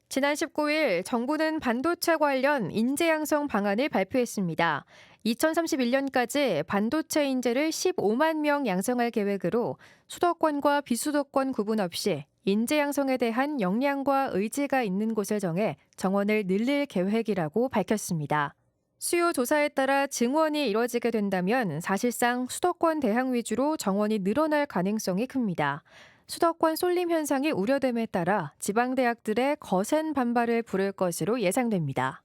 지난 19일 정부는 반도체 관련 인재 양성 방안을 발표했습니다. 2031년까지 반도체 인재를 15만 명 양성할 계획으로 수도권과 비수도권 구분 없이 인재 양성에 대한 역량과 의지가 있는 곳을 정해 정원을 늘릴 계획이라고 밝혔습니다. 수요 조사에 따라 증원이 이뤄지게 된다면 사실상 수도권 대학 위주로 정원이 늘어날 가능성이 큽니다. 수도권 쏠림 현상이 우려됨에 따라 지방대학들의 거센 반발을 부를 것으로 예상됩니다.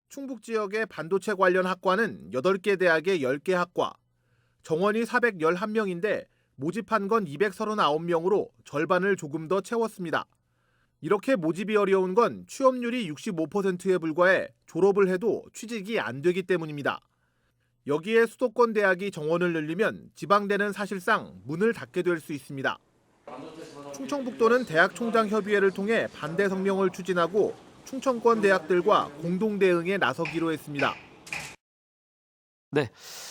충북 지역의 반도체 관련 학과는 8개 대학의 10개 학과, 정원이 411명인데 모집한 건 239명으로 절반을 조금 더 채웠습니다. 이렇게 모집이 어려운 건 취업률이 65%에 불과해 졸업을 해도 취직이 안 되기 때문입니다. 여기에 수도권 대학이 정원을 늘리면 지방대는 사실상 문을 닫게 될 수 있습니다. 충청북도는 대학총장협의회를 통해 반대 성명을 추진하고 충청권 대학들과 공동 대응에 나서기로 했습니다. 네.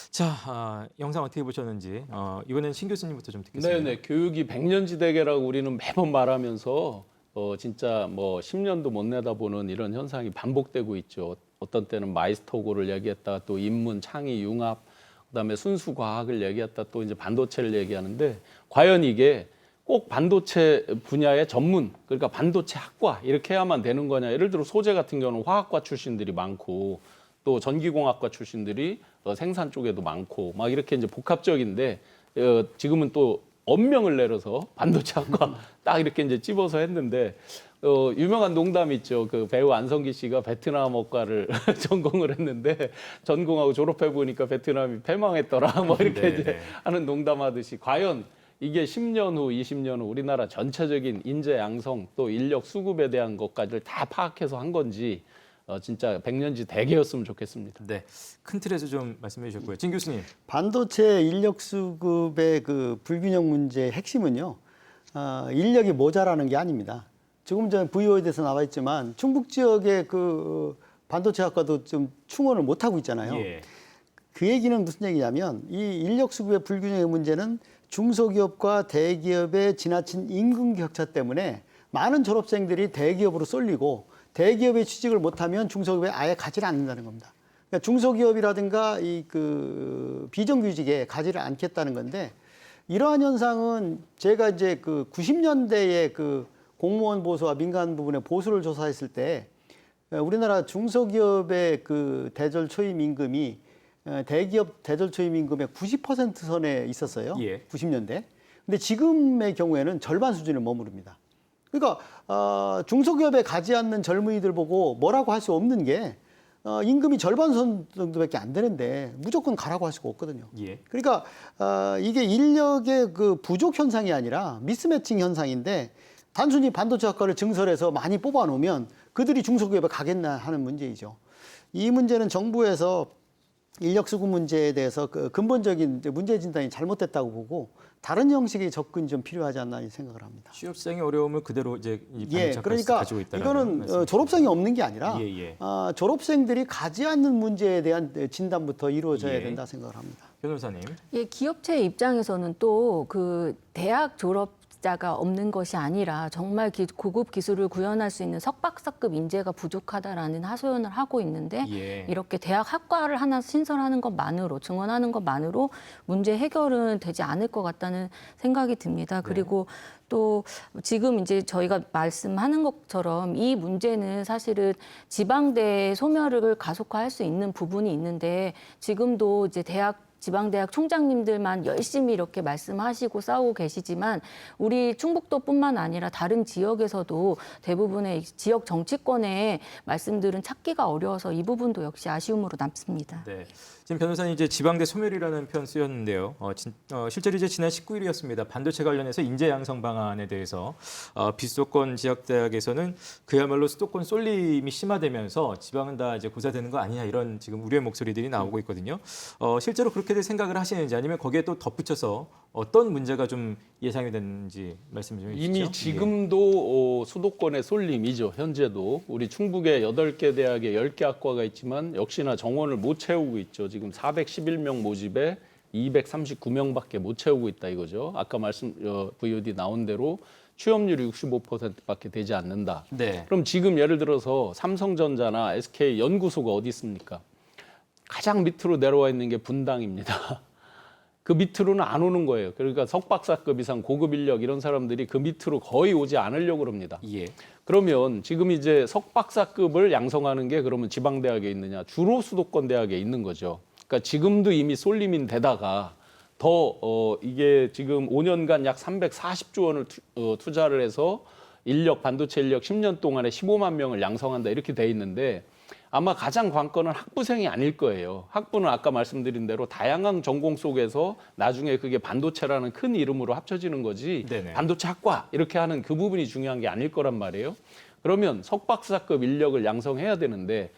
자, 영상 어떻게 보셨는지 이번엔 신 교수님부터 좀 듣겠습니다. 네네. 교육이 백년지대계라고 우리는 매번 말하면서 진짜 뭐 10년도 못 내다보는 이런 현상이 반복되고 있죠. 어떤 때는 마이스터고를 얘기했다가 또 인문, 창의, 융합, 그다음에 순수 과학을 얘기했다 또 이제 반도체를 얘기하는데 과연 이게 꼭 반도체 분야의 전문, 그러니까 반도체 학과 이렇게 해야만 되는 거냐. 예를 들어 소재 같은 경우는 화학과 출신들이 많고 또 전기공학과 출신들이 생산 쪽에도 많고 막 이렇게 이제 복합적인데 지금은 또 언명을 내려서 반도체 학과 딱 이렇게 이제 찝어서 했는데 유명한 농담이 있죠. 그 배우 안성기 씨가 베트남어과를 전공을 했는데 전공하고 졸업해 보니까 베트남이 패망했더라. 뭐 이렇게 이제 하는 농담하듯이 과연 이게 10년 후, 20년 후 우리나라 전체적인 인재 양성 또 인력 수급에 대한 것까지를 다 파악해서 한 건지 진짜 백년지 대계였으면 좋겠습니다. 네. 큰 틀에서 좀 말씀해 주셨고요. 진 교수님. 반도체 인력 수급의 그 불균형 문제의 핵심은요. 인력이 모자라는 게 아닙니다. 조금 전 VO에서 나와 있지만 충북 지역의 그 반도체 학과도 좀 충원을 못 하고 있잖아요. 예. 그 얘기는 무슨 얘기냐면 이 인력 수급의 불균형의 문제는 중소기업과 대기업의 지나친 임금 격차 때문에 많은 졸업생들이 대기업으로 쏠리고 대기업에 취직을 못하면 중소기업에 아예 가지를 않는다는 겁니다. 그러니까 중소기업이라든가 이 그 비정규직에 가지를 않겠다는 건데 이러한 현상은 제가 이제 그 90년대에 그 공무원 보수와 민간 부분의 보수를 조사했을 때 우리나라 중소기업의 그 대졸 초임 임금이 대기업 대졸 초임 임금의 90% 선에 있었어요. 예. 90년대. 근데 지금의 경우에는 절반 수준에 머무릅니다. 그러니까 중소기업에 가지 않는 젊은이들 보고 뭐라고 할 수 없는 게 임금이 절반 선 정도밖에 안 되는데 무조건 가라고 할 수가 없거든요. 예. 그러니까 이게 인력의 그 부족 현상이 아니라 미스매칭 현상인데 단순히 반도체 학과를 증설해서 많이 뽑아 놓으면 그들이 중소기업에 가겠나 하는 문제이죠. 이 문제는 정부에서 인력 수급 문제에 대해서 그 근본적인 문제 진단이 잘못됐다고 보고 다른 형식의 접근이 좀 필요하지 않나 생각을 합니다. 취업생의 어려움을 그대로 이제 이 예, 반도체 그러니까 가지고 있다는 이거는 말씀이시죠? 졸업생이 없는 게 아니라 예. 졸업생들이 가지 않는 문제에 대한 진단부터 이루어져야 예. 된다 생각을 합니다. 변호사님. 예, 기업체 입장에서는 또 그 대학 졸업 자가 없는 것이 아니라 정말 고급 기술을 구현할 수 있는 석박사급 인재가 부족하다라는 하소연을 하고 있는데 예. 이렇게 대학 학과를 하나 신설하는 것만으로 증원하는 것만으로 문제 해결은 되지 않을 것 같다는 생각이 듭니다. 그리고 또 지금 이제 저희가 말씀하는 것처럼 이 문제는 사실은 지방대 소멸을 가속화할 수 있는 부분이 있는데 지금도 이제 지방대학 총장님들만 열심히 이렇게 말씀하시고 싸우고 계시지만 우리 충북도뿐만 아니라 다른 지역에서도 대부분의 지역 정치권의 말씀들은 찾기가 어려워서 이 부분도 역시 아쉬움으로 남습니다. 네. 지금 변호사님 이제 지방대 소멸이라는 표현 쓰였는데요. 실제로 이제 지난 19일이었습니다. 반도체 관련해서 인재 양성 방안에 대해서 비수도권 지역대학에서는 그야말로 수도권 쏠림이 심화되면서 지방은 다 이제 고사되는 거 아니냐 이런 지금 우려의 목소리들이 나오고 있거든요. 실제로 그렇게들 생각을 하시는지 아니면 거기에 또 덧붙여서 어떤 문제가 좀 예상이 되는지 말씀 좀 해주시죠. 이미 지금도 수도권의 쏠림이죠. 현재도 우리 충북에 8개 대학에 10개 학과가 있지만 역시나 정원을 못 채우고 있죠. 지금 411명 모집에 239명밖에 못 채우고 있다 이거죠. 아까 VOD 나온 대로 취업률이 65%밖에 되지 않는다. 네. 그럼 지금 예를 들어서 삼성전자나 SK 연구소가 어디 있습니까? 가장 밑으로 내려와 있는 게 분당입니다. 그 밑으로는 안 오는 거예요. 그러니까 석박사급 이상 고급 인력 이런 사람들이 그 밑으로 거의 오지 않으려고 합니다. 예. 그러면 지금 이제 석박사급을 양성하는 게 그러면 지방대학에 있느냐? 주로 수도권 대학에 있는 거죠. 그러니까 지금도 이미 쏠림인 데다가 이게 지금 5년간 약 340조 원을 투자를 해서 반도체 인력 10년 동안에 15만 명을 양성한다 이렇게 돼 있는데 아마 가장 관건은 학부생이 아닐 거예요. 학부는 아까 말씀드린 대로 다양한 전공 속에서 나중에 그게 반도체라는 큰 이름으로 합쳐지는 거지 네네. 반도체 학과 이렇게 하는 그 부분이 중요한 게 아닐 거란 말이에요. 그러면 석박사급 인력을 양성해야 되는데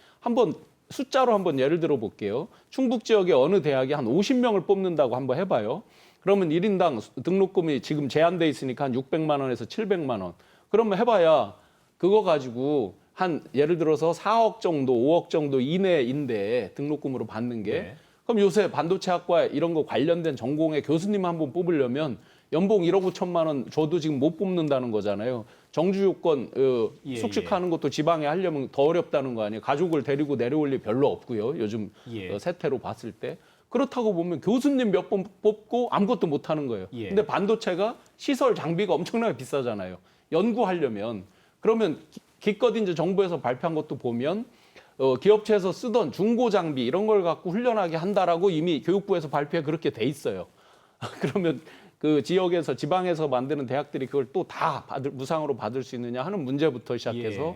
숫자로 한번 예를 들어 볼게요. 충북 지역의 어느 대학이 한 50명을 뽑는다고 한번 해봐요. 그러면 1인당 등록금이 지금 제한돼 있으니까 한 600만 원에서 700만 원. 그러면 해봐야 그거 가지고 한 예를 들어서 4억 정도, 5억 정도 이내인데 등록금으로 받는 게 네. 그럼 요새 반도체 학과 이런 거 관련된 전공의 교수님 한 분 뽑으려면 연봉 1억 5천만 원 줘도 지금 못 뽑는다는 거잖아요. 정주 요건 숙식하는 것도 지방에 하려면 더 어렵다는 거 아니에요. 가족을 데리고 내려올 일 별로 없고요. 요즘 세태로 봤을 때. 그렇다고 보면 교수님 몇 번 뽑고 아무것도 못 하는 거예요. 근데 반도체가 시설 장비가 엄청나게 비싸잖아요. 연구하려면. 그러면 기껏 이제 정부에서 발표한 것도 보면 기업체에서 쓰던 중고 장비 이런 걸 갖고 훈련하게 한다라고 이미 교육부에서 발표에 그렇게 돼 있어요. 그러면 그 지역에서 지방에서 만드는 대학들이 그걸 또 다 무상으로 받을 수 있느냐 하는 문제부터 시작해서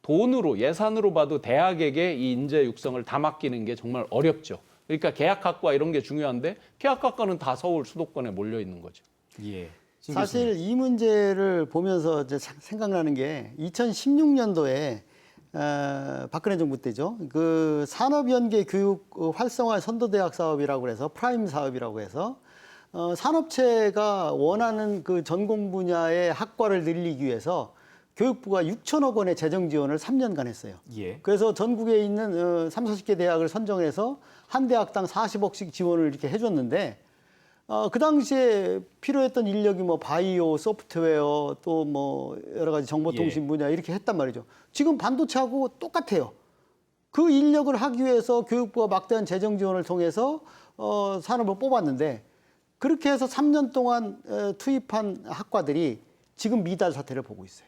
돈으로 예산으로 봐도 대학에게 이 인재 육성을 다 맡기는 게 정말 어렵죠. 그러니까 계약학과 이런 게 중요한데 계약학과는 다 서울 수도권에 몰려 있는 거죠. 예. 사실 이 문제를 보면서 이제 생각나는 게 2016년도에 박근혜 정부 때죠. 그 산업연계 교육 활성화 선도대학 사업이라고 해서 프라임 사업이라고 해서 산업체가 원하는 그 전공 분야의 학과를 늘리기 위해서 교육부가 6천억 원의 재정 지원을 3년간 했어요. 예. 그래서 전국에 있는 30-40개 대학을 선정해서 한 대학당 40억씩 지원을 이렇게 해줬는데 그 당시에 필요했던 인력이 뭐 바이오, 소프트웨어 또 뭐 여러 가지 정보통신 분야 이렇게 했단 말이죠. 지금 반도체하고 똑같아요. 그 인력을 하기 위해서 교육부가 막대한 재정 지원을 통해서 산업을 뽑았는데 그렇게 해서 3년 동안 투입한 학과들이 지금 미달 사태를 보고 있어요.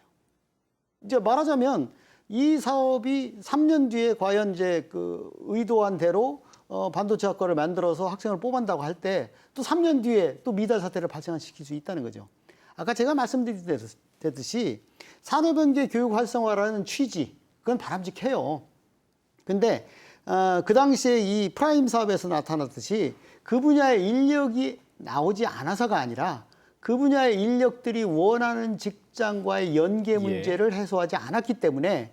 이제 말하자면 이 사업이 3년 뒤에 과연 이제 그 의도한 대로 반도체 학과를 만들어서 학생을 뽑았다고 할 때 또 3년 뒤에 또 미달 사태를 발생시킬 수 있다는 거죠. 아까 제가 말씀드렸듯이 산업연계 교육 활성화라는 취지, 그건 바람직해요. 근데 그 당시에 이 프라임 사업에서 나타났듯이 그 분야의 인력이 나오지 않아서가 아니라 그 분야의 인력들이 원하는 직장과의 연계 문제를 해소하지 않았기 때문에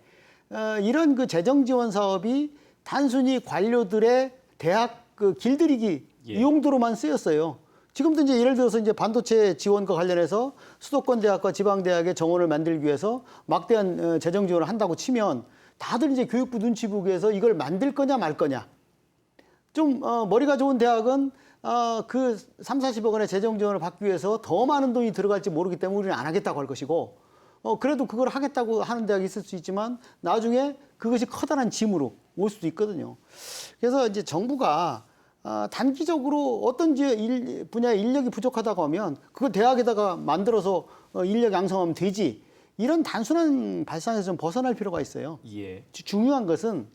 이런 그 재정 지원 사업이 단순히 관료들의 대학 그 길들이기 이 용도로만 쓰였어요. 지금도 이제 예를 들어서 이제 반도체 지원과 관련해서 수도권 대학과 지방 대학의 정원을 만들기 위해서 막대한 재정 지원을 한다고 치면 다들 이제 교육부 눈치 보기 위해서 이걸 만들 거냐 말 거냐. 좀 머리가 좋은 대학은 그 3, 40억 원의 재정 지원을 받기 위해서 더 많은 돈이 들어갈지 모르기 때문에 우리는 안 하겠다고 할 것이고 그래도 그걸 하겠다고 하는 대학이 있을 수 있지만 나중에 그것이 커다란 짐으로 올 수도 있거든요. 그래서 이제 정부가 단기적으로 어떤 분야의 인력이 부족하다고 하면 그걸 대학에다가 만들어서 인력 양성하면 되지. 이런 단순한 발상에서 좀 벗어날 필요가 있어요. 예. 중요한 것은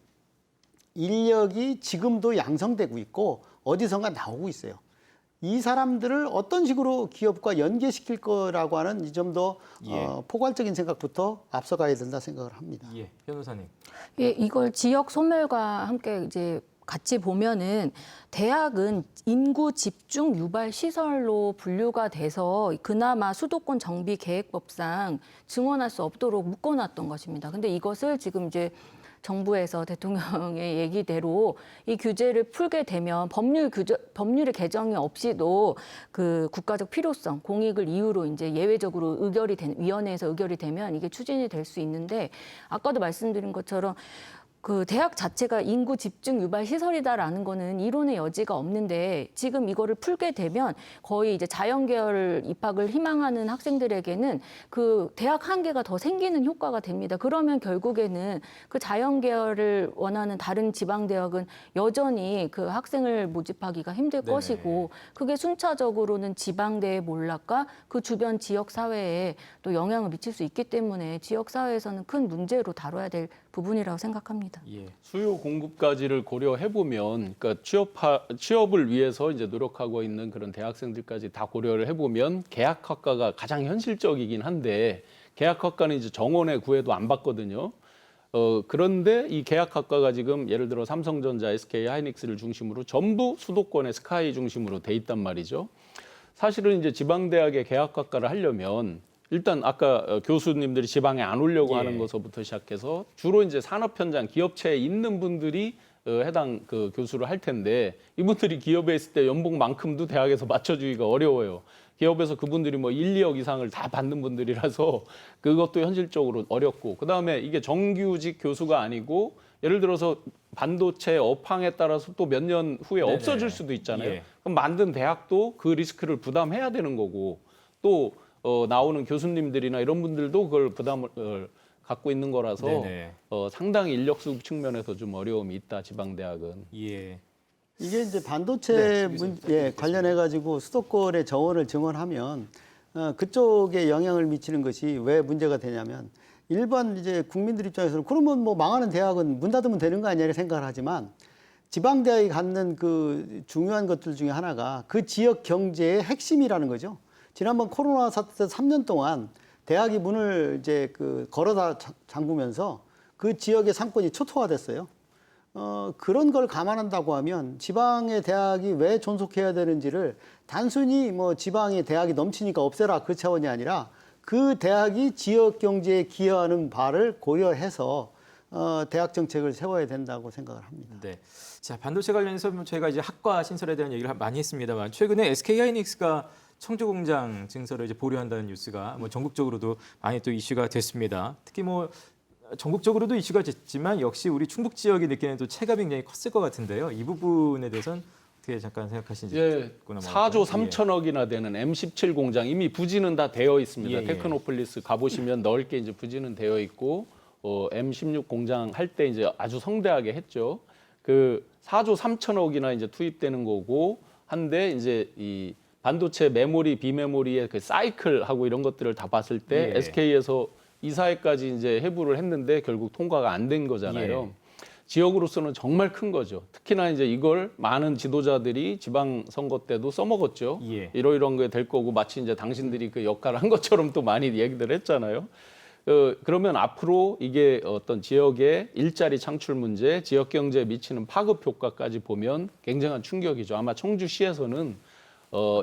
인력이 지금도 양성되고 있고 어디선가 나오고 있어요. 이 사람들을 어떤 식으로 기업과 연계시킬 거라고 하는 이 좀 더 예. 포괄적인 생각부터 앞서가야 된다 생각을 합니다. 예. 변호사님. 예, 이걸 지역 소멸과 함께 이제 같이 보면은 대학은 인구 집중 유발 시설로 분류가 돼서 그나마 수도권 정비 계획법상 증원할 수 없도록 묶어놨던 것입니다. 근데 이것을 지금 이제 정부에서 대통령의 얘기대로 이 규제를 풀게 되면 법률의 개정이 없이도 그 국가적 필요성, 공익을 이유로 이제 예외적으로 위원회에서 의결이 되면 이게 추진이 될 수 있는데 아까도 말씀드린 것처럼 그 대학 자체가 인구 집중 유발 시설이다라는 거는 이론의 여지가 없는데 지금 이거를 풀게 되면 거의 이제 자연계열 입학을 희망하는 학생들에게는 그 대학 한 개가 더 생기는 효과가 됩니다. 그러면 결국에는 그 자연계열을 원하는 다른 지방 대학은 여전히 그 학생을 모집하기가 힘들 네네. 것이고 그게 순차적으로는 지방대의 몰락과 그 주변 지역 사회에 또 영향을 미칠 수 있기 때문에 지역 사회에서는 큰 문제로 다뤄야 될 부분이라고 생각합니다. 예. 수요 공급까지를 고려해 보면, 그러니까 취업을 위해서 이제 노력하고 있는 그런 대학생들까지 다 고려를 해보면 계약학과가 가장 현실적이긴 한데 계약학과는 이제 정원에 구해도 안 받거든요. 그런데 이 계약학과가 지금 예를 들어 삼성전자, SK 하이닉스를 중심으로 전부 수도권의 스카이 중심으로 돼 있단 말이죠. 사실은 이제 지방대학의 계약학과를 하려면 일단 아까 교수님들이 지방에 안 오려고 예. 하는 것부터 시작해서 주로 이제 산업 현장, 기업체에 있는 분들이 해당 그 교수를 할 텐데 이분들이 기업에 있을 때 연봉만큼도 대학에서 맞춰주기가 어려워요. 기업에서 그분들이 뭐 1, 2억 이상을 다 받는 분들이라서 그것도 현실적으로 어렵고 그다음에 이게 정규직 교수가 아니고 예를 들어서 반도체 업황에 따라서 또 몇 년 후에 네네. 없어질 수도 있잖아요. 예. 그럼 만든 대학도 그 리스크를 부담해야 되는 거고 또 나오는 교수님들이나 이런 분들도 그걸 부담을 갖고 있는 거라서 네네. 상당히 인력 수급 측면에서 좀 어려움이 있다. 지방대학은. 예. 이게 이제 반도체 관련해 가지고 수도권의 정원을 증원하면 그쪽에 영향을 미치는 것이 왜 문제가 되냐면 일반 이제 국민들 입장에서는 그러면 뭐 망하는 대학은 문 닫으면 되는 거 아니냐 이렇게 생각을 하지만 지방 대학이 갖는 그 중요한 것들 중에 하나가 그 지역 경제의 핵심이라는 거죠. 지난번 코로나 사태 때 3년 동안 대학이 문을 이제 걸어다 잠그면서 그 지역의 상권이 초토화됐어요. 그런 걸 감안한다고 하면 지방의 대학이 왜 존속해야 되는지를 단순히 뭐 지방의 대학이 넘치니까 없애라 그 차원이 아니라 그 대학이 지역 경제에 기여하는 바를 고려해서 대학 정책을 세워야 된다고 생각을 합니다. 네. 자, 반도체 관련해서 저희가 이제 학과 신설에 대한 얘기를 많이 했습니다만 최근에 SK 하이닉스가 청주 공장 증설을 이제 보류한다는 뉴스가 뭐 전국적으로도 많이 또 이슈가 됐습니다. 특히 뭐 전국적으로도 이슈가 됐지만 역시 우리 충북 지역이 느끼는 또 체감이 굉장히 컸을 것 같은데요. 이 부분에 대해서는 어떻게 잠깐 생각하시는지. 예, 4조 3천억이나 되는 M17 공장 이미 부지는 다 되어 있습니다. 예. 테크노폴리스 가보시면 넓게 이제 부지는 되어 있고 M16 공장 할 때 이제 아주 성대하게 했죠. 그 4조 3천억이나 이제 투입되는 거고 한데 이제 이 반도체 메모리, 비메모리의 그 사이클하고 이런 것들을 다 봤을 때 예. SK에서 이사회까지 이제 해부를 했는데 결국 통과가 안 된 거잖아요. 예. 지역으로서는 정말 큰 거죠. 특히나 이제 이걸 많은 지도자들이 지방 선거 때도 써먹었죠. 예. 이러이러한 게 될 거고 마치 이제 당신들이 그 역할을 한 것처럼 또 많이 얘기들 했잖아요. 그러면 앞으로 이게 어떤 지역의 일자리 창출 문제, 지역 경제에 미치는 파급 효과까지 보면 굉장한 충격이죠. 아마 청주시에서는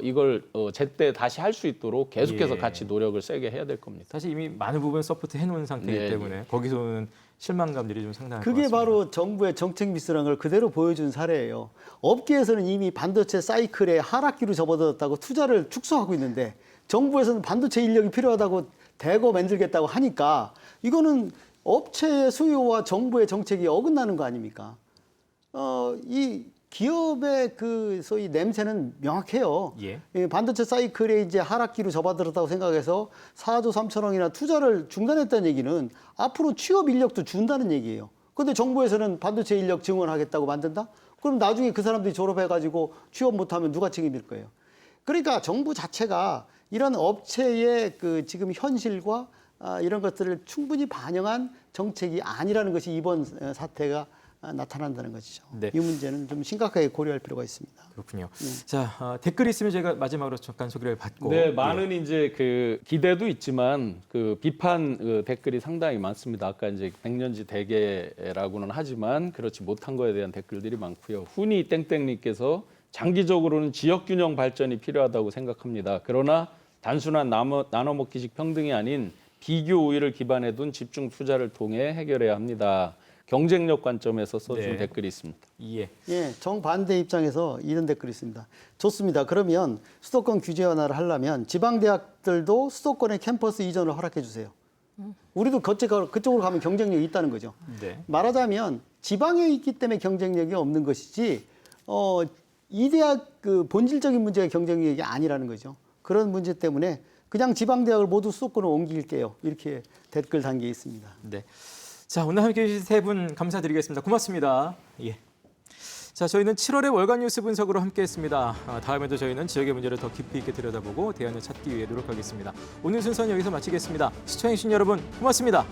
이걸 제때 다시 할 수 있도록 계속해서 예. 같이 노력을 세게 해야 될 겁니다. 사실 이미 많은 부분 서포트 해놓은 상태이기 네, 때문에 거기서 오는 실망감들이 좀 상당할 것 그게 같습니다. 바로 정부의 정책 미스라는 걸 그대로 보여준 사례예요. 업계에서는 이미 반도체 사이클에 하락기로 접어들었다고 투자를 축소하고 있는데 정부에서는 반도체 인력이 필요하다고 대거 만들겠다고 하니까 이거는 업체의 수요와 정부의 정책이 어긋나는 거 아닙니까? 이 기업의 그 소위 냄새는 명확해요. 예. 이 반도체 사이클에 이제 하락기로 접어들었다고 생각해서 4조 3천억이나 투자를 중단했다는 얘기는 앞으로 취업 인력도 준다는 얘기예요. 근데 정부에서는 반도체 인력 증원하겠다고 만든다? 그럼 나중에 그 사람들이 졸업해가지고 취업 못하면 누가 책임질 거예요? 그러니까 정부 자체가 이런 업체의 그 지금 현실과 이런 것들을 충분히 반영한 정책이 아니라는 것이 이번 사태가 나타난다는 것이죠. 네. 이 문제는 좀 심각하게 고려할 필요가 있습니다. 그렇군요. 자, 댓글 있으면 제가 마지막으로 잠깐 소개를 받고. 네, 많은 이제 그 기대도 있지만 그 비판 댓글이 상당히 많습니다. 아까 이제 백년지 대계라고는 하지만 그렇지 못한 거에 대한 댓글들이 많고요. 훈이 땡땡님께서 장기적으로는 지역 균형 발전이 필요하다고 생각합니다. 그러나 단순한 나눠 먹기식 평등이 아닌 비교 우위를 기반에 둔 집중 투자를 통해 해결해야 합니다. 경쟁력 관점에서 써준 네. 댓글이 있습니다. 예. 예, 정반대 입장에서 이런 댓글이 있습니다. 좋습니다. 그러면 수도권 규제 완화를 하려면 지방대학들도 수도권의 캠퍼스 이전을 허락해 주세요. 우리도 그쪽으로 가면 경쟁력이 있다는 거죠. 네. 말하자면 지방에 있기 때문에 경쟁력이 없는 것이지 이 대학 그 본질적인 문제가 경쟁력이 아니라는 거죠. 그런 문제 때문에 그냥 지방대학을 모두 수도권으로 옮길게요. 이렇게 댓글 단계에 있습니다. 네. 자, 오늘 함께해 주신 세 분 감사드리겠습니다. 고맙습니다. 예. 자, 저희는 7월의 월간 뉴스 분석으로 함께했습니다. 다음에도 저희는 지역의 문제를 더 깊이 있게 들여다보고 대안을 찾기 위해 노력하겠습니다. 오늘 순서는 여기서 마치겠습니다. 시청해주신 여러분 고맙습니다.